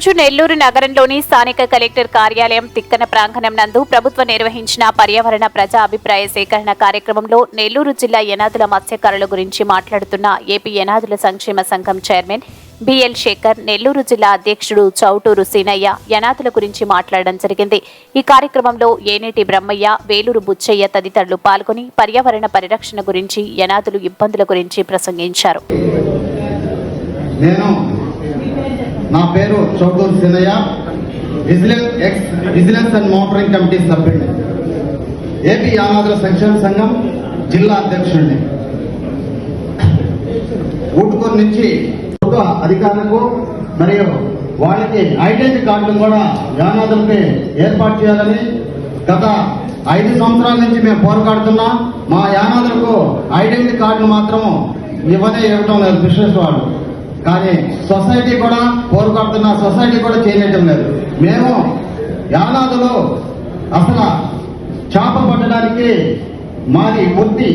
ఈరోజు నెల్లూరు నగరంలోని స్థానిక కలెక్టర్ కార్యాలయం తిక్కన ప్రాంగణం నందు ప్రభుత్వం నిర్వహించిన పర్యావరణ ప్రజా అభిప్రాయ సేకరణ కార్యక్రమంలో నెల్లూరు జిల్లా యనాదుల మత్స్యకారుల గురించి మాట్లాడుతున్న ఏపీ యనాదుల సంక్షేమ సంఘం చైర్మన్ బిఎల్ శేఖర్, నెల్లూరు జిల్లా అధ్యక్షుడు చౌటూరు సీనయ్య యనాదుల గురించి మాట్లాడడం జరిగింది. ఈ కార్యక్రమంలో ఏనేటి బ్రహ్మయ్య, వేలూరు బుచ్చయ్య తదితరులు పాల్గొని పర్యావరణ పరిరక్షణ గురించి, యనాదులు ఇబ్బందుల గురించి ప్రసంగించారు. నా పేరు Chouturu Seenaiah, vigilance and monitoring committee సభ్యుడిని, ఏపీ యానాదుల సంక్షేమ సంఘం జిల్లా అధ్యక్షుడిని. ఊటుకూరు నుంచి అధికారులకు మరియు వాళ్ళకి ఐడెంటిటీ కార్డులు కూడా యానాదులకి ఏర్పాటు చేయాలని గత 5 సంవత్సరాల నుంచి మేము పోరాడుతున్నా. మా యానాదులకు ఐడెంటిటీ కార్డులు మాత్రం ఇవ్వటం లేదు బిజినెస్ వాళ్ళు. కానీ సొసైటీ కూడా పోరాడుతున్న సొసైటీ కూడా చేయటం లేదు. మేము యానాదులు అసలు చేప పట్టడానికి మాది వృత్తి,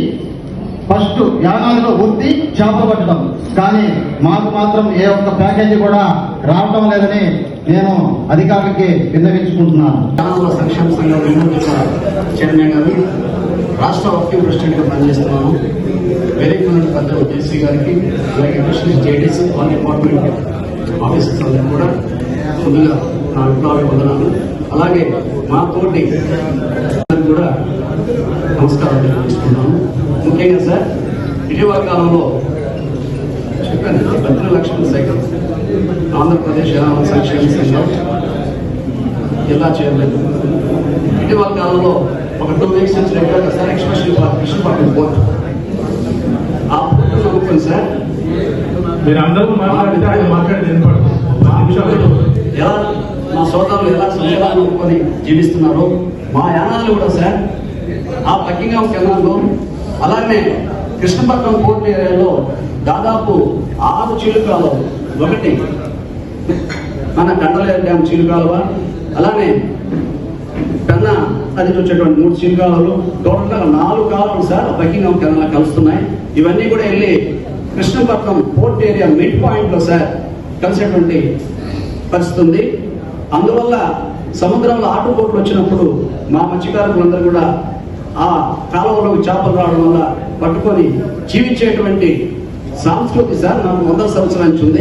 ఫస్ట్ యానాదులో వృత్తి చేప పట్టడం. కానీ మాకు మాత్రం ఏ ఒక్క ప్యాకేజీ కూడా రావటం లేదని నేను అధికారులకి విన్నవించుకుంటున్నాను. యానాదుల సంక్షేమ సంఘం చైర్మన్ గారు, రాష్ట్ర వర్కింగ్ ప్రెసిడెంట్ గా పనిచేస్తున్నాను. వేదిక పెద్దలు జేసీ గారికి, అలాగే జేడీసీ ఆల్ డిపార్ట్మెంట్ ఆఫీసర్స్ అందరూ కూడా ముందుగా నా అభిప్రాయాలు. అలాగే మా తోటి కూడా నమస్కారం తెలియజేస్తున్నాను. ముఖ్యంగా సార్, ఇటీవల కాలంలో చెప్పాను 12 లక్షల సైకిల్ ఆంధ్రప్రదేశ్ యానాదుల సంక్షేమ సంఘం జిల్లా చైర్మన్ ఇటీవల కాలంలో ఒక 2 వీక్స్ నుంచి రెగ్యులర్గా సార్ ఎక్స్ప్రెషన్ కృష్ణపట్నం పోర్ట్, ఆ పోర్టు నమ్ముకొని సార్ మీరు అందరూ మాట్లాడితే ఆయన మాట్లాడి ఎలా మా సోదరులు ఎలా సంక్షేమాన్ని నమ్ముకొని జీవిస్తున్నారు. మా యానాదులు కూడా సార్ ఆ బకింగ్హామ్ కెనాల్లో, అలానే కృష్ణపట్నం పోర్ట్ ఏరియాలో దాదాపు 6 చీలుకాలు, ఒకటి మన కండలేరు డ్యామ్ చీలుకాలువ, అలానే పెన్నా అది వచ్చేటువంటి 3 చీలుకాలు, టోటల్గా 4 కాలువలు సార్ బకింగ్హామ్ కెనాల్ కలుస్తున్నాయి. ఇవన్నీ కూడా వెళ్ళి Krishnapatnam port area mid point లో సార్ కలిసేటువంటి పరిస్థితి ఉంది. అందువల్ల సముద్రంలో ఆటుపోట్లు వచ్చినప్పుడు మా మత్స్యకారులందరూ కూడా ఆ కాలువలో చేపలు రావడం వల్ల పట్టుకొని జీవించేటువంటి సంస్కృతి సార్ నాకు 100 సంవత్సరాల నుంచి ఉంది.